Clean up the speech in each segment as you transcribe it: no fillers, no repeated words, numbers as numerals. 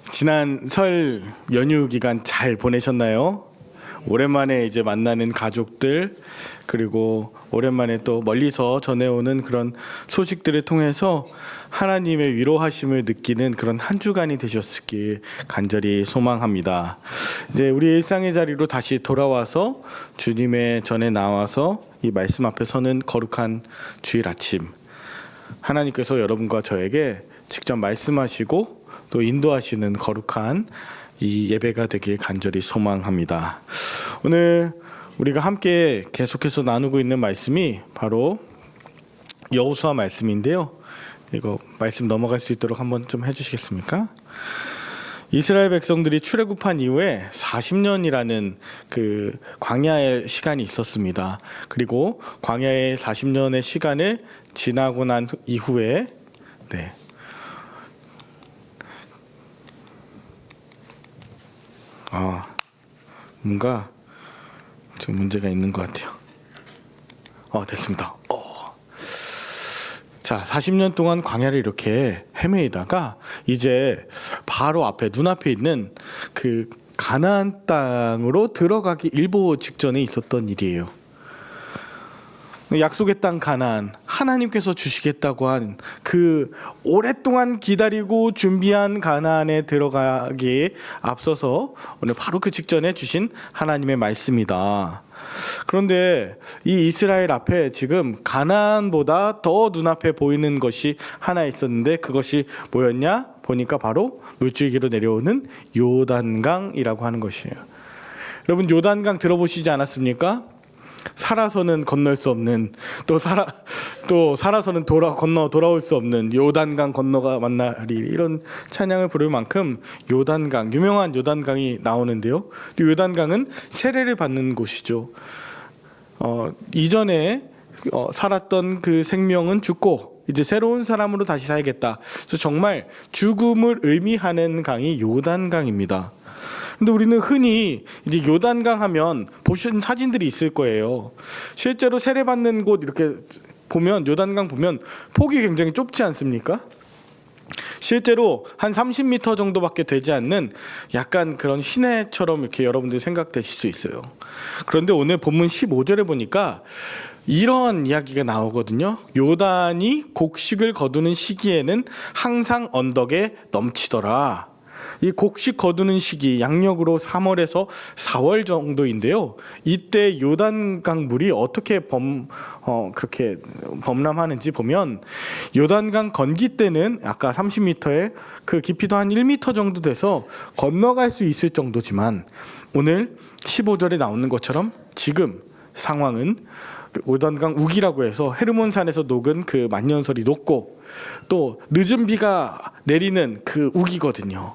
지난 설 연휴 기간 잘 보내셨나요? 오랜만에 이제 만나는 가족들, 그리고 오랜만에 또 멀리서 전해오는 그런 소식들을 통해서 하나님의 위로하심을 느끼는 그런 한 주간이 되셨길 간절히 소망합니다. 이제 우리 일상의 자리로 다시 돌아와서 주님의 전에 나와서 이 말씀 앞에 서는 거룩한 주일 아침, 하나님께서 여러분과 저에게 직접 말씀하시고 또 인도하시는 거룩한 이 예배가 되길 간절히 소망합니다. 오늘 우리가 함께 계속해서 나누고 있는 말씀이 바로 여호수아 말씀인데요. 이거 말씀 넘어갈 수 있도록 한번 좀 해주시겠습니까? 이스라엘 백성들이 출애굽한 이후에 40년이라는 그 광야의 시간이 있었습니다. 그리고 광야의 40년의 시간을 지나고 난 이후에 뭔가 좀 문제가 있는 것 같아요. 됐습니다. 자, 40년 동안 광야를 이렇게 헤매이다가 이제 바로 앞에 눈앞에 있는 그 가나안 땅으로 들어가기 일보 직전에 있었던 일이에요. 약속의 땅 가나안, 하나님께서 주시겠다고 한 그 오랫동안 기다리고 준비한 가나안에 들어가기에 앞서서 오늘 바로 그 직전에 주신 하나님의 말씀이다. 그런데 이 이스라엘 앞에 지금 가나안보다 더 눈앞에 보이는 것이 하나 있었는데, 그것이 뭐였냐? 보니까 바로 물줄기로 내려오는 요단강이라고 하는 것이에요. 여러분, 요단강 들어보시지 않았습니까? 살아서는 건널 수 없는, 또 살아서는 돌아올 수 없는 요단강 건너가 만나리, 이런 찬양을 부를 만큼 요단강, 유명한 요단강이 나오는데요. 요단강은 세례를 받는 곳이죠. 이전에 살았던 그 생명은 죽고 이제 새로운 사람으로 다시 살겠다. 그래서 정말 죽음을 의미하는 강이 요단강입니다. 근데 우리는 흔히 이제 요단강 하면 보신 사진들이 있을 거예요. 실제로 세례받는 곳 이렇게 보면, 요단강 보면 폭이 굉장히 좁지 않습니까? 실제로 한 30m 정도밖에 되지 않는 약간 그런 시내처럼 이렇게 여러분들이 생각되실 수 있어요. 그런데 오늘 본문 15절에 보니까 이런 이야기가 나오거든요. 요단이 곡식을 거두는 시기에는 항상 언덕에 넘치더라. 이 곡식 거두는 시기 양력으로 3월에서 4월 정도인데요. 이때 요단강 물이 어떻게 그렇게 범람하는지 보면, 요단강 건기 때는 아까 30m에 그 깊이도 한 1m 정도 돼서 건너갈 수 있을 정도지만, 오늘 15절에 나오는 것처럼 지금 상황은 요단강 우기라고 해서 헤르몬산에서 녹은 그 만년설이 녹고 또 늦은 비가 내리는 그 우기거든요.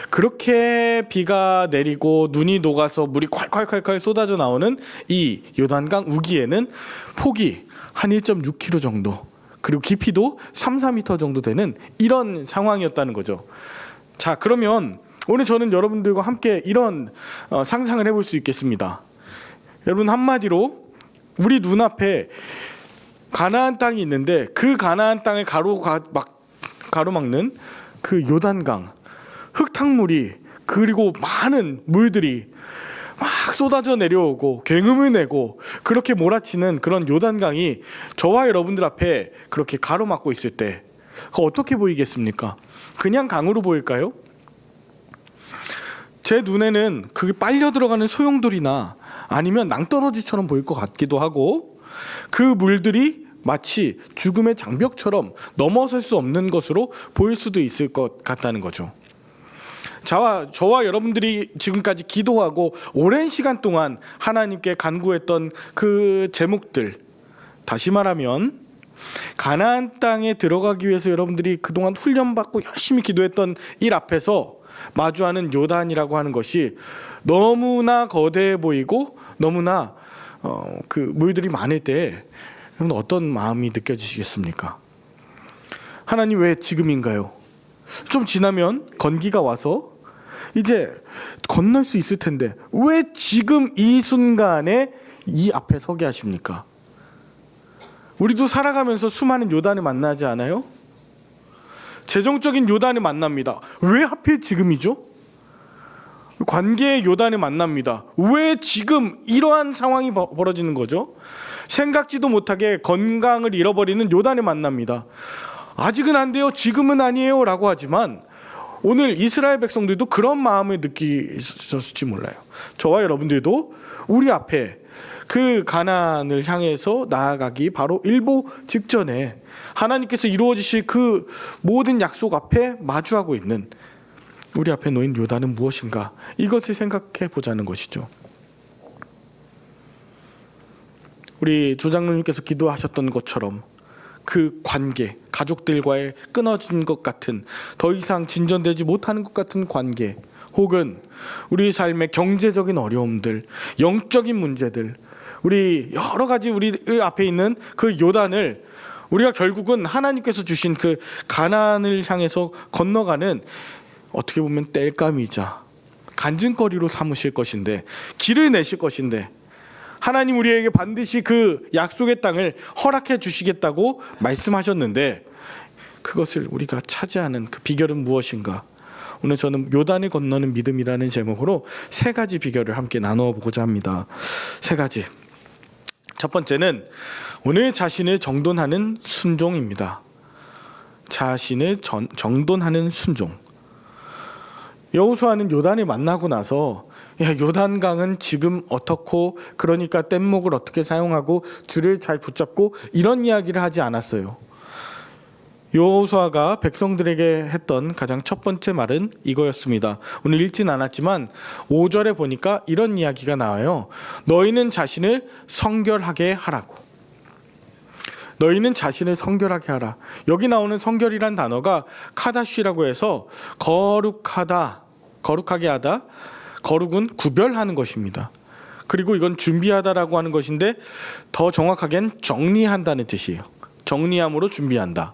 그렇게 비가 내리고 눈이 녹아서 물이 콸콸콸콸 쏟아져 나오는 이 요단강 우기에는 폭이 한 1.6km 정도, 그리고 깊이도 3-4m 정도 되는 이런 상황이었다는 거죠. 자, 그러면 오늘 저는 여러분들과 함께 이런 상상을 해볼 수 있겠습니다. 여러분, 한마디로 우리 눈앞에 가나안 땅이 있는데, 그 가나안 땅을 가로막는 그 요단강, 흙탕물이, 그리고 많은 물들이 막 쏟아져 내려오고 굉음을 내고 그렇게 몰아치는 그런 요단강이 저와 여러분들 앞에 그렇게 가로막고 있을 때 어떻게 보이겠습니까? 그냥 강으로 보일까요? 제 눈에는 그게 빨려 들어가는 소용돌이나 아니면 낭떠러지처럼 보일 것 같기도 하고, 그 물들이 마치 죽음의 장벽처럼 넘어설 수 없는 것으로 보일 수도 있을 것 같다는 거죠. 저와 여러분들이 지금까지 기도하고 오랜 시간 동안 하나님께 간구했던 그 제목들, 다시 말하면 가나안 땅에 들어가기 위해서 여러분들이 그동안 훈련받고 열심히 기도했던 일 앞에서 마주하는 요단이라고 하는 것이 너무나 거대해 보이고 너무나 그 물들이 많을 때 여러분 어떤 마음이 느껴지시겠습니까? 하나님, 왜 지금인가요? 좀 지나면 건기가 와서 이제 건널 수 있을 텐데 왜 지금 이 순간에 이 앞에 서게 하십니까? 우리도 살아가면서 수많은 요단을 만나지 않아요? 재정적인 요단을 만납니다. 왜 하필 지금이죠? 관계의 요단을 만납니다. 왜 지금 이러한 상황이 벌어지는 거죠? 생각지도 못하게 건강을 잃어버리는 요단을 만납니다. 아직은 안 돼요, 지금은 아니에요 라고 하지만 오늘 이스라엘 백성들도 그런 마음을 느끼셨을지 몰라요. 저와 여러분들도 우리 앞에 그 가나안을 향해서 나아가기 바로 일보 직전에 하나님께서 이루어지실 그 모든 약속 앞에 마주하고 있는 우리 앞에 놓인 요단은 무엇인가, 이것을 생각해 보자는 것이죠. 우리 조장로님께서 기도하셨던 것처럼 그 관계, 가족들과의 끊어진 것 같은, 더 이상 진전되지 못하는 것 같은 관계, 혹은 우리 삶의 경제적인 어려움들, 영적인 문제들, 우리 여러 가지 우리 앞에 있는 그 요단을 우리가 결국은 하나님께서 주신 그 가나안을 향해서 건너가는, 어떻게 보면 땔감이자 간증거리로 삼으실 것인데, 길을 내실 것인데, 하나님 우리에게 반드시 그 약속의 땅을 허락해 주시겠다고 말씀하셨는데 그것을 우리가 차지하는 그 비결은 무엇인가? 오늘 저는 요단을 건너는 믿음이라는 제목으로 세 가지 비결을 함께 나누어 보고자 합니다. 세 가지. 첫 번째는 오늘 자신을 정돈하는 순종입니다. 자신을 정돈하는 순종. 여호수아는 요단을 만나고 나서 야, 요단강은 지금 어떻고, 그러니까 뗏목을 어떻게 사용하고 줄을 잘 붙잡고, 이런 이야기를 하지 않았어요. 여호수아가 백성들에게 했던 가장 첫 번째 말은 이거였습니다. 오늘 읽진 않았지만 5절에 보니까 이런 이야기가 나와요. 너희는 자신을 성결하게 하라고. 너희는 자신을 성결하게 하라. 여기 나오는 성결이란 단어가 카다쉬라고 해서 거룩하다, 거룩하게 하다, 거룩은 구별하는 것입니다. 그리고 이건 준비하다라고 하는 것인데 더 정확하게는 정리한다는 뜻이에요. 정리함으로 준비한다.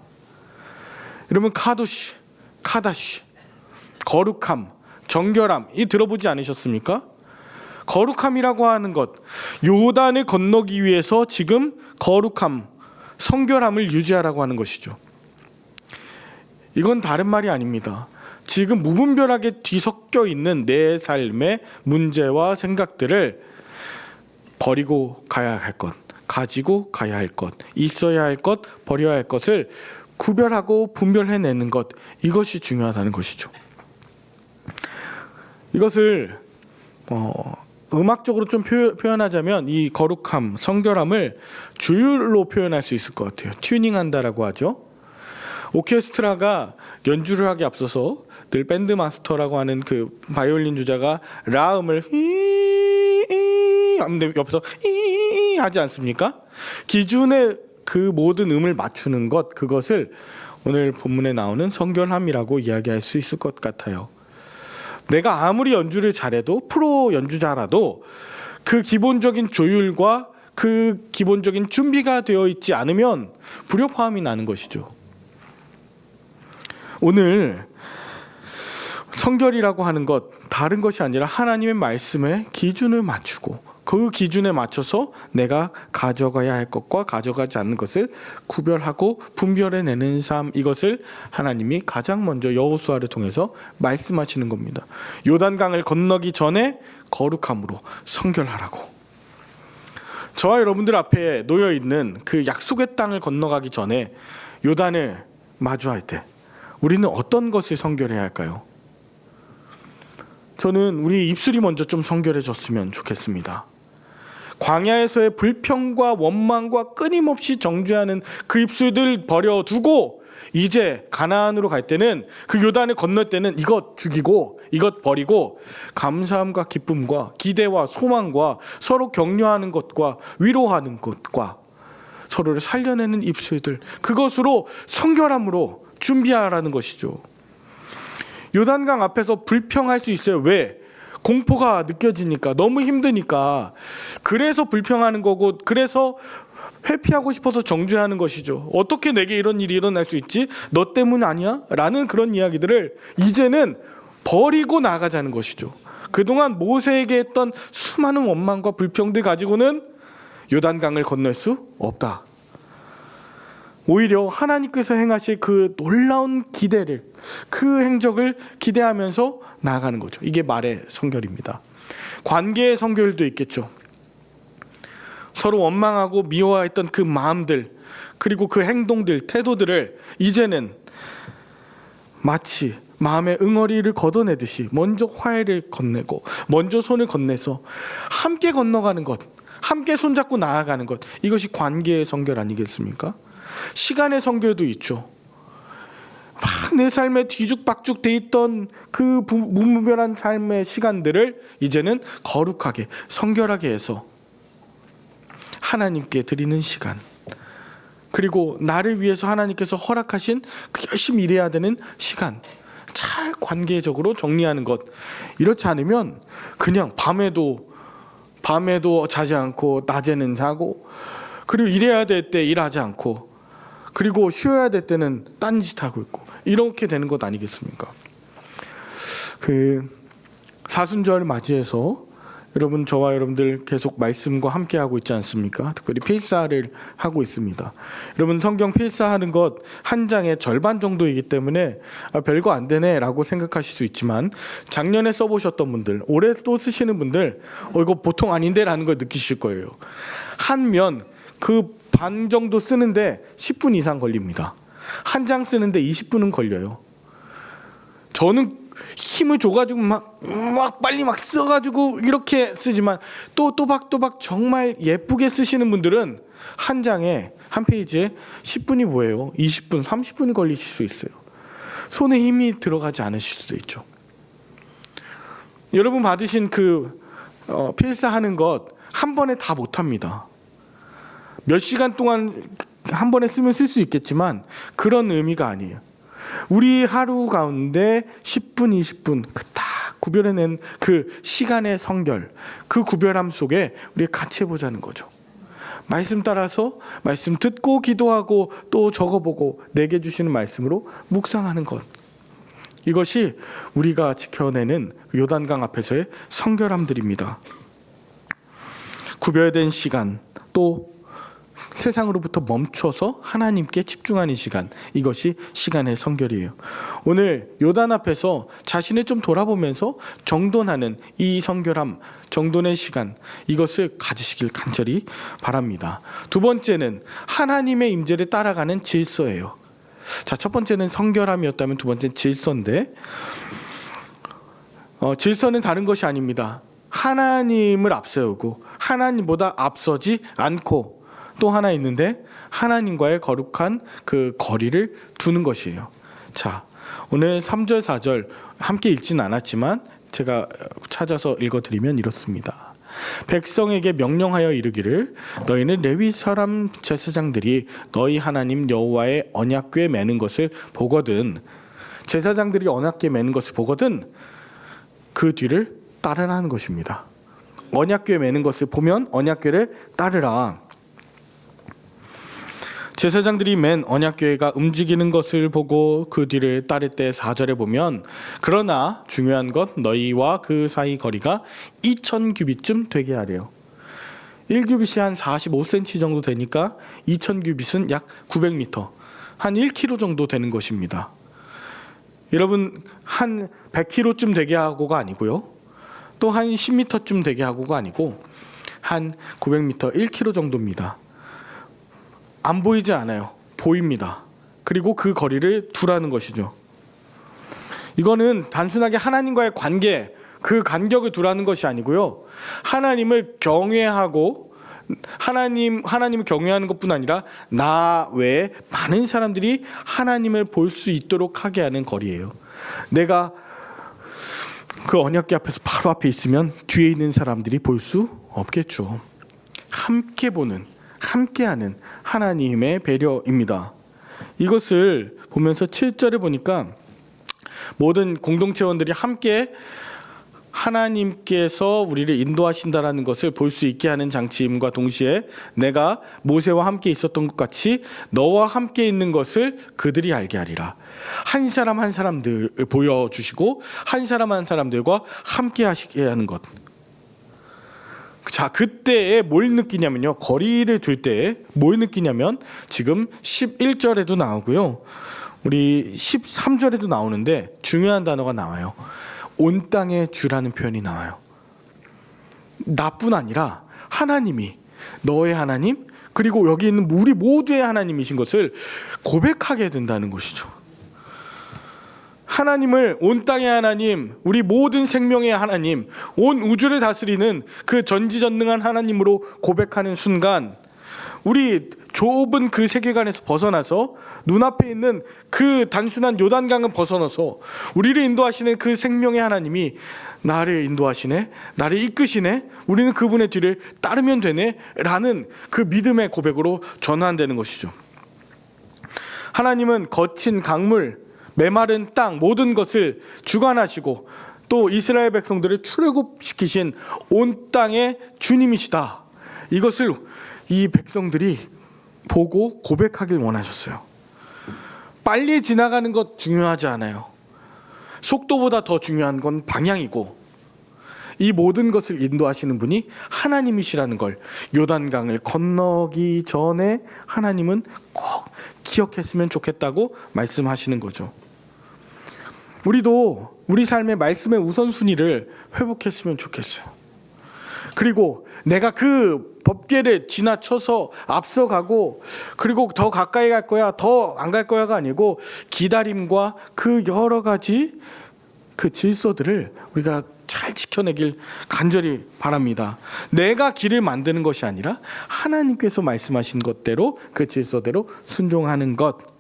여러분, 카다시, 거룩함, 정결함, 이 들어보지 않으셨습니까? 거룩함이라고 하는 것, 요단을 건너기 위해서 지금 거룩함, 성결함을 유지하라고 하는 것이죠. 이건 다른 말이 아닙니다. 지금 무분별하게 뒤섞여 있는 내 삶의 문제와 생각들을 버리고 가야 할 것, 가지고 가야 할 것, 있어야 할 것, 버려야 할 것을 구별하고 분별해내는 것, 이것이 중요하다는 것이죠. 이것을 음악적으로 좀 표현하자면 이 거룩함, 성결함을 조율로 표현할 수 있을 것 같아요. 튜닝한다라고 하죠. 오케스트라가 연주를 하기 앞서서 늘 밴드 마스터라고 하는 그 바이올린 주자가 라음을 하는데 옆에서 하지 않습니까? 기준의 그 모든 음을 맞추는 것, 그것을 오늘 본문에 나오는 성결함이라고 이야기할 수 있을 것 같아요. 내가 아무리 연주를 잘해도, 프로 연주자라도 그 기본적인 조율과 그 기본적인 준비가 되어 있지 않으면 불협화음이 나는 것이죠. 오늘 성결이라고 하는 것, 다른 것이 아니라 하나님의 말씀에 기준을 맞추고 그 기준에 맞춰서 내가 가져가야 할 것과 가져가지 않는 것을 구별하고 분별해내는 삶, 이것을 하나님이 가장 먼저 여호수아를 통해서 말씀하시는 겁니다. 요단강을 건너기 전에 거룩함으로 성결하라고. 저와 여러분들 앞에 놓여있는 그 약속의 땅을 건너가기 전에 요단을 마주할 때 우리는 어떤 것을 성결해야 할까요? 저는 우리 입술이 먼저 좀 성결해졌으면 좋겠습니다. 광야에서의 불평과 원망과 끊임없이 정죄하는 그 입술들 버려두고 이제 가나안으로 갈 때는, 그 요단을 건널 때는 이것 죽이고 이것 버리고 감사함과 기쁨과 기대와 소망과 서로 격려하는 것과 위로하는 것과 서로를 살려내는 입술들, 그것으로 성결함으로 준비하라는 것이죠. 요단강 앞에서 불평할 수 있어요. 왜? 공포가 느껴지니까, 너무 힘드니까. 그래서 불평하는 거고, 그래서 회피하고 싶어서 정죄하는 것이죠. 어떻게 내게 이런 일이 일어날 수 있지? 너 때문 아니야? 라는 그런 이야기들을 이제는 버리고 나가자는 것이죠. 그동안 모세에게 했던 수많은 원망과 불평들 가지고는 요단강을 건널 수 없다. 오히려 하나님께서 행하실 그 놀라운 기대를, 그 행적을 기대하면서 나아가는 거죠. 이게 말의 성결입니다. 관계의 성결도 있겠죠. 서로 원망하고 미워했던 그 마음들, 그리고 그 행동들, 태도들을 이제는 마치 마음의 응어리를 걷어내듯이 먼저 화해를 건네고, 먼저 손을 건네서 함께 건너가는 것, 함께 손잡고 나아가는 것, 이것이 관계의 성결 아니겠습니까? 시간의 성결도 있죠. 막 내 삶에 뒤죽박죽 돼 있던 그 무분별한 삶의 시간들을 이제는 거룩하게, 성결하게 해서 하나님께 드리는 시간, 그리고 나를 위해서 하나님께서 허락하신 그 열심히 일해야 되는 시간, 잘 관계적으로 정리하는 것. 이렇지 않으면 그냥 밤에도 자지 않고 낮에는 자고, 그리고 일해야 될 때 일하지 않고, 그리고 쉬어야 될 때는 딴짓하고 있고, 이렇게 되는 것 아니겠습니까? 그 사순절을 맞이해서 여러분, 저와 여러분들 계속 말씀과 함께 하고 있지 않습니까? 특별히 필사를 하고 있습니다. 여러분, 성경 필사하는 것 한 장의 절반 정도이기 때문에 별거 안 되네 라고 생각하실 수 있지만, 작년에 써보셨던 분들, 올해 또 쓰시는 분들 이거 보통 아닌데 라는 걸 느끼실 거예요. 한 면 그 반 정도 쓰는데 10분 이상 걸립니다. 한 장 쓰는데 20분은 걸려요. 저는 힘을 줘가지고 막 빨리 막 써가지고 이렇게 쓰지만, 또 또박또박 정말 예쁘게 쓰시는 분들은 한 장에, 한 페이지에 10분이 뭐예요? 20분, 30분이 걸리실 수 있어요. 손에 힘이 들어가지 않으실 수도 있죠. 여러분 받으신 그 필사하는 것 한 번에 다 못합니다. 몇 시간 동안 한 번에 쓰면 쓸 수 있겠지만 그런 의미가 아니에요. 우리 하루 가운데 10분, 20분 딱 구별해낸 그 시간의 성결, 그 구별함 속에 우리 같이 해보자는 거죠. 말씀 따라서 말씀 듣고 기도하고 또 적어보고 내게 주시는 말씀으로 묵상하는 것, 이것이 우리가 지켜내는 요단강 앞에서의 성결함들입니다. 구별된 시간, 또 세상으로부터 멈춰서 하나님께 집중하는 시간, 이것이 시간의 성결이에요. 오늘 요단 앞에서 자신을 좀 돌아보면서 정돈하는 이 성결함, 정돈의 시간, 이것을 가지시길 간절히 바랍니다. 두 번째는 하나님의 임재를 따라가는 질서예요. 자, 첫 번째는 성결함이었다면 두 번째는 질서인데, 질서는 다른 것이 아닙니다. 하나님을 앞세우고 하나님보다 앞서지 않고, 또 하나 있는데 하나님과의 거룩한 그 거리를 두는 것이에요. 자, 오늘 3절 4절 함께 읽지는 않았지만 제가 찾아서 읽어드리면 이렇습니다. 백성에게 명령하여 이르기를, 너희는 레위 사람 제사장들이 너희 하나님 여호와의 언약궤에 매는 것을 보거든, 제사장들이 언약궤에 매는 것을 보거든 그 뒤를 따르라는 것입니다. 언약궤에 매는 것을 보면 언약궤를 따르라. 제사장들이 맨 언약궤가 움직이는 것을 보고 그 뒤를 따를 때 4절에 보면, 그러나 중요한 것 너희와 그 사이 거리가 2000규빗쯤 되게 하래요. 1규빗이 한 45cm 정도 되니까 2000규빗은 약 900m, 한 1km 정도 되는 것입니다. 여러분, 한 100km쯤 되게 하고가 아니고요, 또 한 10m쯤 되게 하고가 아니고 한 900m, 1km 정도입니다. 안 보이지 않아요. 보입니다. 그리고 그 거리를 두라는 것이죠. 이거는 단순하게 하나님과의 관계, 그 간격을 두라는 것이 아니고요, 하나님을 경외하고 하나님을 경외하는 것뿐 아니라 나 외에 많은 사람들이 하나님을 볼 수 있도록 하게 하는 거리예요. 내가 그 언약궤 앞에서 바로 앞에 있으면 뒤에 있는 사람들이 볼 수 없겠죠. 함께 보는, 함께하는 하나님의 배려입니다. 이것을 보면서 7절에 보니까 모든 공동체원들이 함께 하나님께서 우리를 인도하신다라는 것을 볼 수 있게 하는 장치임과 동시에 내가 모세와 함께 있었던 것 같이 너와 함께 있는 것을 그들이 알게 하리라. 한 사람 한 사람들 보여주시고 한 사람 한 사람들과 함께 하시게 하는 것. 자, 그때에 뭘 느끼냐면요. 거리를 둘 때에 뭘 느끼냐면 지금 11절에도 나오고요. 우리 13절에도 나오는데 중요한 단어가 나와요. 온 땅의 주라는 표현이 나와요. 나뿐 아니라 하나님이, 너의 하나님, 그리고 여기 있는 우리 모두의 하나님이신 것을 고백하게 된다는 것이죠. 하나님을, 온 땅의 하나님, 우리 모든 생명의 하나님, 온 우주를 다스리는 그 전지전능한 하나님으로 고백하는 순간, 우리 좁은 그 세계관에서 벗어나서 눈앞에 있는 그 단순한 요단강을 벗어나서 우리를 인도하시는 그 생명의 하나님이 나를 인도하시네, 나를 이끄시네, 우리는 그분의 뒤를 따르면 되네 라는 그 믿음의 고백으로 전환되는 것이죠. 하나님은 거친 강물, 메마른 땅 모든 것을 주관하시고 또 이스라엘 백성들을 출애굽시키신 온 땅의 주님이시다. 이것을 이 백성들이 보고 고백하길 원하셨어요. 빨리 지나가는 것 중요하지 않아요. 속도보다 더 중요한 건 방향이고, 이 모든 것을 인도하시는 분이 하나님이시라는 걸 요단강을 건너기 전에 하나님은 꼭 기억했으면 좋겠다고 말씀하시는 거죠. 우리도 우리 삶의 말씀의 우선순위를 회복했으면 좋겠어요. 그리고 내가 그 법궤를 지나쳐서 앞서가고 그리고 더 가까이 갈 거야, 더 안 갈 거야가 아니고 기다림과 그 여러 가지 그 질서들을 우리가 잘 지켜내길 간절히 바랍니다. 내가 길을 만드는 것이 아니라 하나님께서 말씀하신 것대로 그 질서대로 순종하는 것.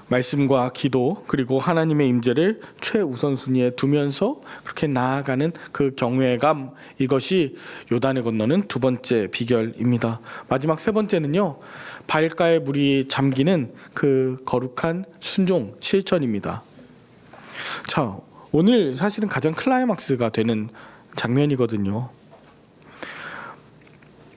말씀과 기도 그리고 하나님의 임재를 최우선순위에 두면서 그렇게 나아가는 그 경외감, 이것이 요단을 건너는 두 번째 비결입니다. 마지막 세 번째는요, 발가에 물이 잠기는 그 거룩한 순종 실천입니다. 자, 오늘 사실은 가장 클라이막스가 되는 장면이거든요.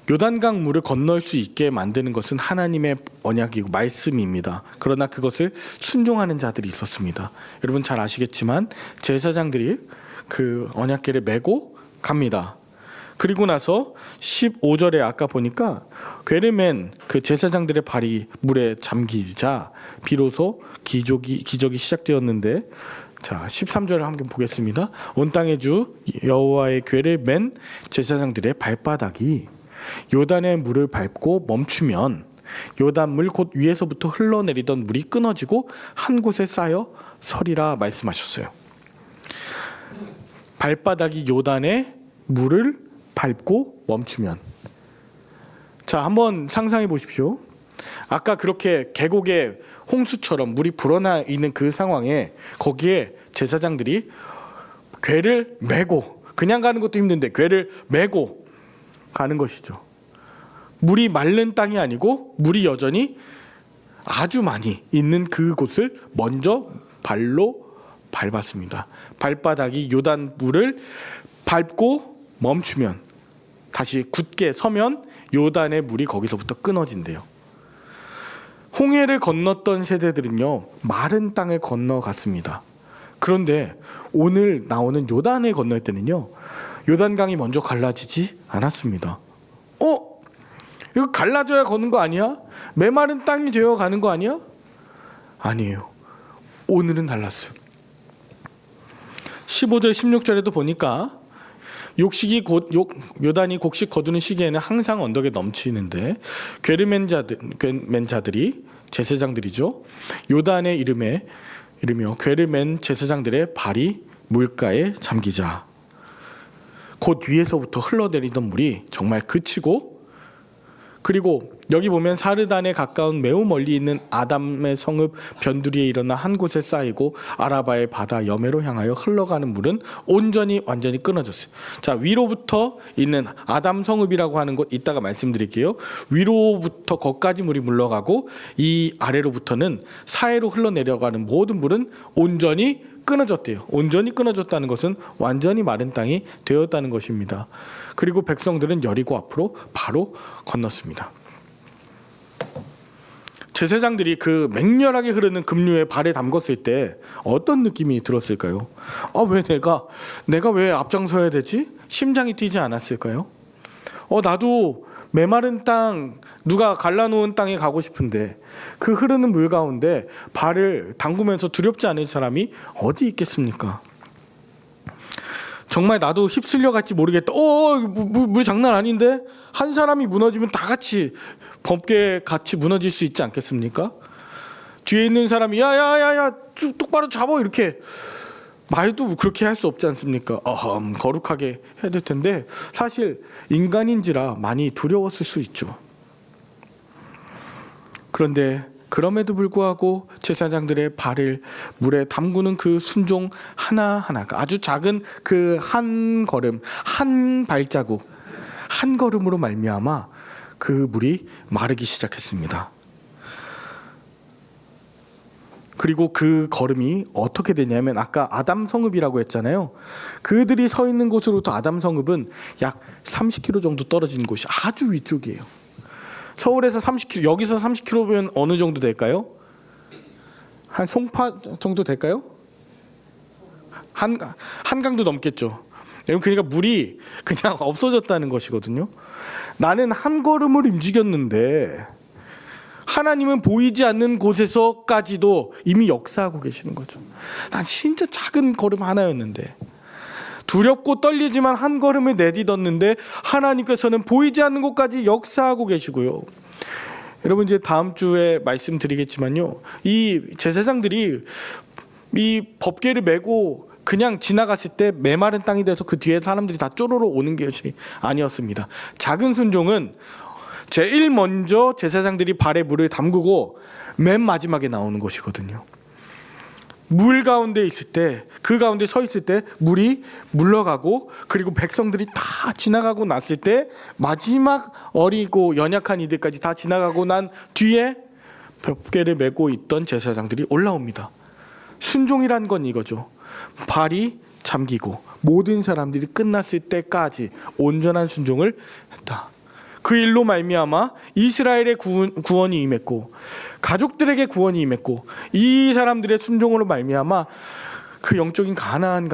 요단강 물을 건널 수 있게 만드는 것은 하나님의 언약이고 말씀입니다. 그러나 그것을 순종하는 자들이 있었습니다. 여러분 잘 아시겠지만 제사장들이 그 언약궤를 메고 갑니다. 그리고 나서 15절에 아까 보니까 궤를 맨 그 제사장들의 발이 물에 잠기자 비로소 기적이 시작되었는데, 자 13절을 함께 보겠습니다. 온 땅의 주 여호와의 궤를 맨 제사장들의 발바닥이 요단의 물을 밟고 멈추면 요단 물 곧 위에서부터 흘러내리던 물이 끊어지고 한 곳에 쌓여 서리라 말씀하셨어요. 발바닥이 요단의 물을 밟고 멈추면, 자 한번 상상해 보십시오. 아까 그렇게 계곡에 홍수처럼 물이 불어나 있는 그 상황에 거기에 제사장들이 궤를 메고, 그냥 가는 것도 힘든데 궤를 메고 가는 것이죠. 물이 마른 땅이 아니고 물이 여전히 아주 많이 있는 그곳을 먼저 발로 밟았습니다. 발바닥이 요단 물을 밟고 멈추면, 다시 굳게 서면 요단의 물이 거기서부터 끊어진대요. 홍해를 건넜던 세대들은요, 마른 땅을 건너갔습니다. 그런데 오늘 나오는 요단을 건널 때는요, 요단강이 먼저 갈라지지 않았습니다. 이거 갈라져야 거는 거 아니야? 메마른 땅이 되어 가는 거 아니야? 아니에요. 오늘은 달랐어요. 15절 16절에도 보니까 요단이 곡식 거두는 시기에는 항상 언덕에 넘치는데 궤를 맨 자들이 제사장들이죠. 요단의 이름이요 궤를 맨 제사장들의 발이 물가에 잠기자 곧 위에서부터 흘러내리던 물이 정말 그치고, 그리고 여기 보면 사르단에 가까운 매우 멀리 있는 아담의 성읍 변두리에 일어나 한 곳에 쌓이고 아라바의 바다 여매로 향하여 흘러가는 물은 온전히 완전히 끊어졌어요. 자, 위로부터 있는 아담 성읍이라고 하는 곳 이따가 말씀드릴게요. 위로부터 거기까지 물이 물러가고 이 아래로부터는 사해로 흘러내려가는 모든 물은 온전히 끊어졌대요. 온전히 끊어졌다는 것은 완전히 마른 땅이 되었다는 것입니다. 그리고 백성들은 여리고 앞으로 바로 건넜습니다. 제사장들이 그 맹렬하게 흐르는 급류에 발에 담궜을 때 어떤 느낌이 들었을까요? 왜 내가 왜 앞장서야 되지? 심장이 뛰지 않았을까요? 나도 메마른 땅, 누가 갈라놓은 땅에 가고 싶은데 그 흐르는 물 가운데 발을 담그면서 두렵지 않은 사람이 어디 있겠습니까? 정말 나도 휩쓸려 갈지 모르겠다. 물 장난 아닌데? 한 사람이 무너지면 다 같이 범께 같이 무너질 수 있지 않겠습니까? 뒤에 있는 사람이 야야야야 똑바로 잡아 이렇게 말도 그렇게 할 수 없지 않습니까? 거룩하게 해야 될 텐데 사실 인간인지라 많이 두려웠을 수 있죠. 그런데 그럼에도 불구하고 제사장들의 발을 물에 담그는 그 순종 하나하나가 아주 작은 그 한 걸음, 한 발자국, 한 걸음으로 말미암아 그 물이 마르기 시작했습니다. 그리고 그 걸음이 어떻게 되냐면 아까 아담 성읍이라고 했잖아요. 그들이 서 있는 곳으로부터 아담 성읍은 약 30km 정도 떨어진 곳이 아주 위쪽이에요. 서울에서 30km, 여기서 30km면 어느 정도 될까요? 한 송파 정도 될까요? 한강도 넘겠죠. 그러니까 물이 그냥 없어졌다는 것이거든요. 나는 한 걸음을 움직였는데 하나님은 보이지 않는 곳에서까지도 이미 역사하고 계시는 거죠. 난 진짜 작은 걸음 하나였는데 두렵고 떨리지만 한 걸음을 내딛었는데 하나님께서는 보이지 않는 곳까지 역사하고 계시고요. 여러분 이제 다음 주에 말씀드리겠지만요. 이 제사장들이 이 법궤를 메고 그냥 지나갔을 때 메마른 땅이 돼서 그 뒤에 사람들이 다 쪼르르 오는 것이 아니었습니다. 작은 순종은 제일 먼저 제사장들이 발에 물을 담그고 맨 마지막에 나오는 것이거든요. 물 가운데 있을 때, 그 가운데 서 있을 때 물이 물러가고 그리고 백성들이 다 지나가고 났을 때 마지막 어리고 연약한 이들까지 다 지나가고 난 뒤에 벽계를 메고 있던 제사장들이 올라옵니다. 순종이란 건 이거죠. 발이 잠기고 모든 사람들이 끝났을 때까지 온전한 순종을 했다. 그 일로 말미암아 이스라엘의 구원이 임했고 가족들에게 구원이 임했고 이 사람들의 순종으로 말미암아 그 영적인 가나안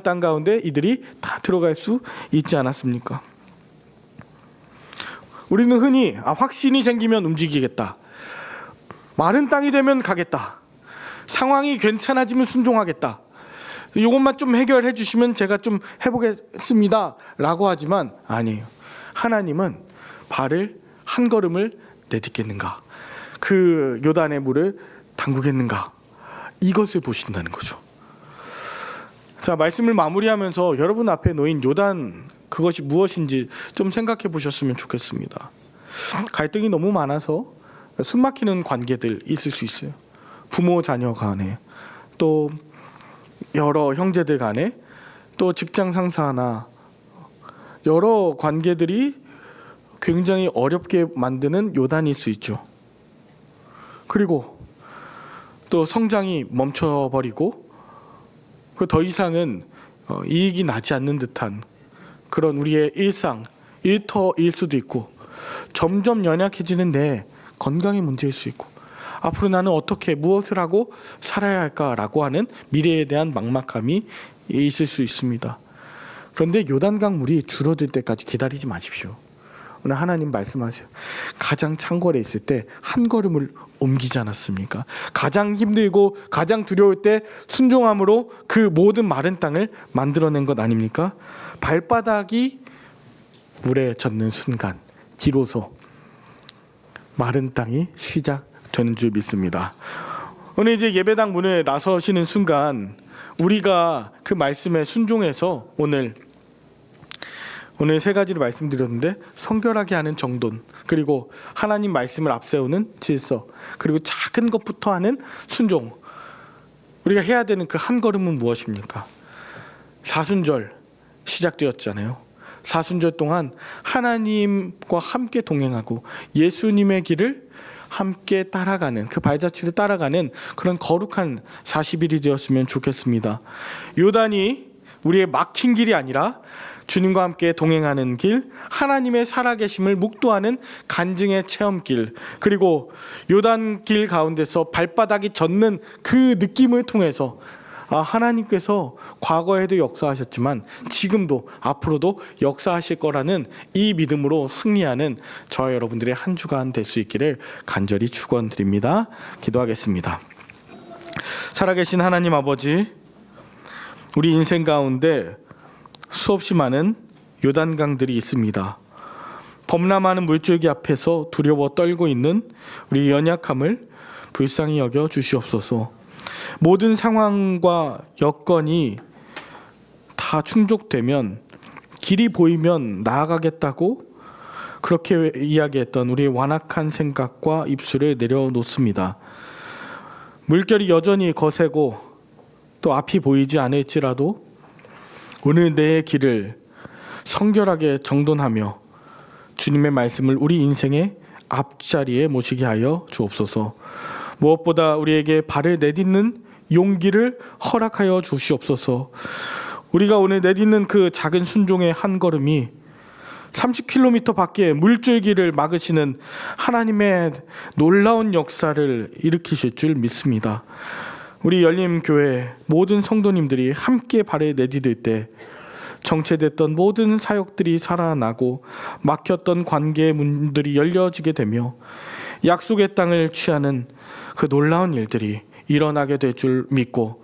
땅 가운데 이들이 다 들어갈 수 있지 않았습니까? 우리는 흔히 확신이 생기면 움직이겠다. 마른 땅이 되면 가겠다. 상황이 괜찮아지면 순종하겠다. 이것만 좀 해결해 주시면 제가 좀 해보겠습니다 라고 하지만 아니에요. 하나님은 발을 한 걸음을 내딛겠는가, 그 요단의 물을 담그겠는가, 이것을 보신다는 거죠. 자, 말씀을 마무리하면서 여러분 앞에 놓인 요단 그것이 무엇인지 좀 생각해 보셨으면 좋겠습니다. 갈등이 너무 많아서 숨막히는 관계들 있을 수 있어요. 부모 자녀 간에, 또 여러 형제들 간에, 또 직장 상사나 여러 관계들이 굉장히 어렵게 만드는 요단일 수 있죠. 그리고 또 성장이 멈춰버리고 더 이상은 이익이 나지 않는 듯한 그런 우리의 일상, 일터일 수도 있고 점점 연약해지는 내 건강의 문제일 수 있고 앞으로 나는 어떻게 무엇을 하고 살아야 할까라고 하는 미래에 대한 막막함이 있을 수 있습니다. 그런데 요단강 물이 줄어들 때까지 기다리지 마십시오. 오늘 하나님 말씀하세요. 가장 창궐에 있을 때 한 걸음을 옮기지 않았습니까? 가장 힘들고 가장 두려울 때 순종함으로 그 모든 마른 땅을 만들어낸 것 아닙니까? 발바닥이 물에 젖는 순간 비로소 마른 땅이 시작되는 줄 믿습니다. 오늘 이제 예배당 문에 나서시는 순간 우리가 그 말씀에 순종해서 오늘 세 가지를 말씀드렸는데 성결하게 하는 정돈, 그리고 하나님 말씀을 앞세우는 질서, 그리고 작은 것부터 하는 순종. 우리가 해야 되는 그 한 걸음은 무엇입니까? 사순절 시작되었잖아요. 사순절 동안 하나님과 함께 동행하고 예수님의 길을 함께 따라가는, 그 발자취를 따라가는 그런 거룩한 40일이 되었으면 좋겠습니다. 요단이 우리의 막힌 길이 아니라 주님과 함께 동행하는 길, 하나님의 살아계심을 묵도하는 간증의 체험길, 그리고 요단길 가운데서 발바닥이 젖는 그 느낌을 통해서 하나님께서 과거에도 역사하셨지만 지금도 앞으로도 역사하실 거라는 이 믿음으로 승리하는 저와 여러분들의 한 주간 될 수 있기를 간절히 축원드립니다. 기도하겠습니다. 살아계신 하나님 아버지, 우리 인생 가운데 수없이 많은 요단강들이 있습니다. 범람하는 물줄기 앞에서 두려워 떨고 있는 우리 연약함을 불쌍히 여겨 주시옵소서. 모든 상황과 여건이 다 충족되면, 길이 보이면 나아가겠다고 그렇게 이야기했던 우리의 완악한 생각과 입술을 내려놓습니다. 물결이 여전히 거세고 또 앞이 보이지 않을지라도 오늘 내 길을 성결하게 정돈하며 주님의 말씀을 우리 인생의 앞자리에 모시게 하여 주옵소서. 무엇보다 우리에게 발을 내딛는 용기를 허락하여 주시옵소서. 우리가 오늘 내딛는 그 작은 순종의 한 걸음이 30km 밖에 물줄기를 막으시는 하나님의 놀라운 역사를 일으키실 줄 믿습니다. 우리 열림교회 모든 성도님들이 함께 발을 내디딜 때 정체됐던 모든 사역들이 살아나고 막혔던 관계의 문들이 열려지게 되며 약속의 땅을 취하는 그 놀라운 일들이 일어나게 될 줄 믿고,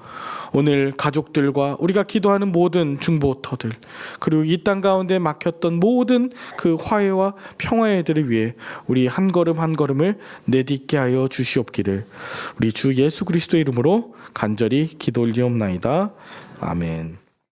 오늘 가족들과 우리가 기도하는 모든 중보터들, 그리고 이 땅 가운데 막혔던 모든 그 화해와 평화의 일들을 위해 우리 한 걸음 한 걸음을 내딛게 하여 주시옵기를 우리 주 예수 그리스도의 이름으로 간절히 기도 올리옵나이다. 아멘.